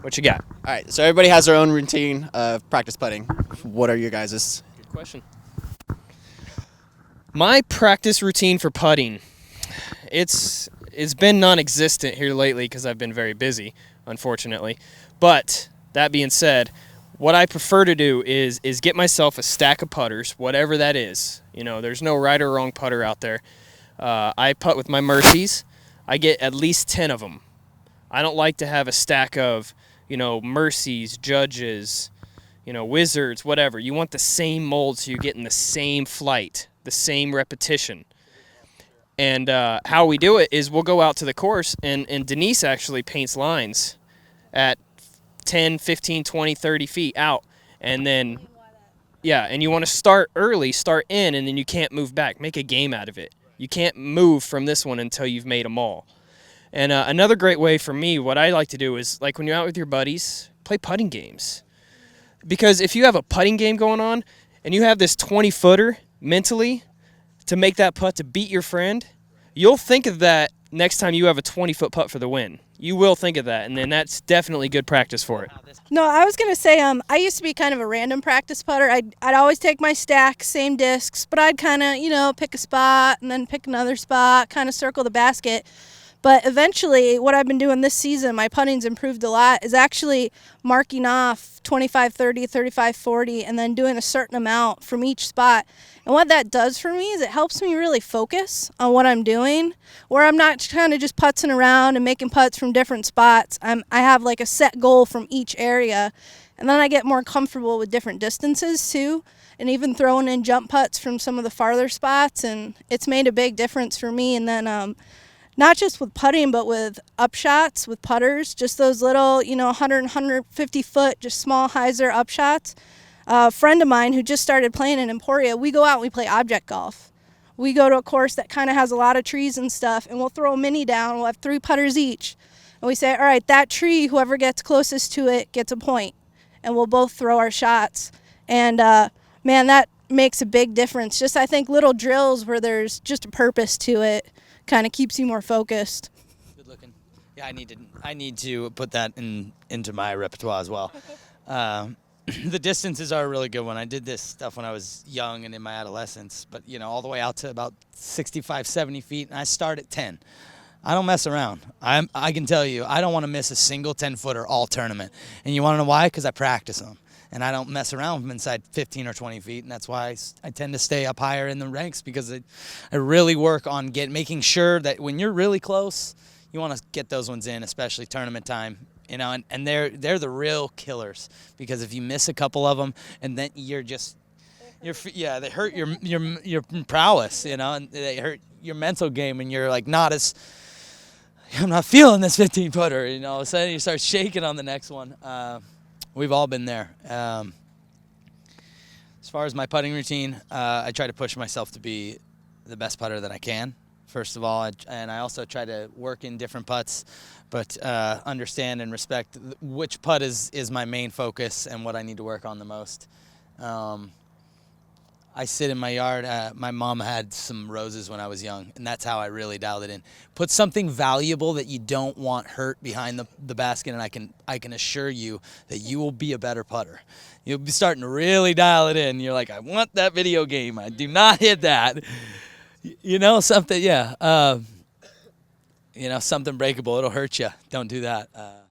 What you got? All right, so everybody has their own routine of practice putting. What are your guys'? Good question. My practice routine for putting, it's been non-existent here lately because I've been very busy, unfortunately. But that being said, what I prefer to do is get myself a stack of putters, whatever that is. You know, there's no right or wrong putter out there. I putt with my Mercies. I get at least 10 of them. I don't like to have a stack of, Mercies, Judges, Wizards, whatever. You want the same mold so you're getting the same flight, the same repetition. And how we do it is we'll go out to the course, and Denise actually paints lines at 10, 15, 20, 30 feet out. And then, and you want to start early, start in, and then you can't move back. Make a game out of it. You can't move from this one until you've made them all. And another great way for me, what I like to do is, like when you're out with your buddies, play putting games. Because if you have a putting game going on and you have this 20-footer mentally to make that putt to beat your friend, you'll think of that next time you have a 20-foot putt for the win. You will think of that, and then that's definitely good practice for it. No, I was going to say I used to be kind of a random practice putter. I'd always take my stack, same discs, but I'd kind of, pick a spot and then pick another spot, kind of circle the basket. But eventually, what I've been doing this season, my putting's improved a lot, is actually marking off 25, 30, 35, 40, and then doing a certain amount from each spot. And what that does for me is it helps me really focus on what I'm doing, where I'm not kind of just putzing around and making putts from different spots. I have like a set goal from each area, and then I get more comfortable with different distances too, and even throwing in jump putts from some of the farther spots, and it's made a big difference for me. And then not just with putting, but with upshots, with putters, just those little, 100, 150 foot, just small hyzer upshots. A friend of mine who just started playing in Emporia, we go out and we play object golf. We go to a course that kind of has a lot of trees and stuff, and we'll throw a mini down. We'll have 3 putters each. And we say, all right, that tree, whoever gets closest to it gets a point. And we'll both throw our shots. And, man, that makes a big difference. Just, I think, little drills where there's just a purpose to it kind of keeps you more focused. Good looking. Yeah, I need to put that into my repertoire as well. The distances are a really good one. I did this stuff when I was young and in my adolescence, but all the way out to about 65, 70 feet, and I start at 10. I don't mess around. I can tell you, I don't want to miss a single 10-footer all tournament. And you want to know why? Because I practice them. And I don't mess around from inside 15 or 20 feet, and that's why I tend to stay up higher in the ranks, because I really work on making sure that when you're really close, you want to get those ones in, especially tournament time. And they're the real killers, because if you miss a couple of them, and then they hurt your prowess, and they hurt your mental game, and you're like I'm not feeling this 15-footer, all of a sudden you start shaking on the next one. We've all been there. As far as my putting routine, I try to push myself to be the best putter that I can, first of all, and I also try to work in different putts, but understand and respect which putt is my main focus and what I need to work on the most. I sit in my yard. My mom had some roses when I was young, and that's how I really dialed it in. Put something valuable that you don't want hurt behind the basket, and I can assure you that you will be a better putter. You'll be starting to really dial it in. You're like, I want that video game. I do not hit that. Something, something breakable. It'll hurt you. Don't do that.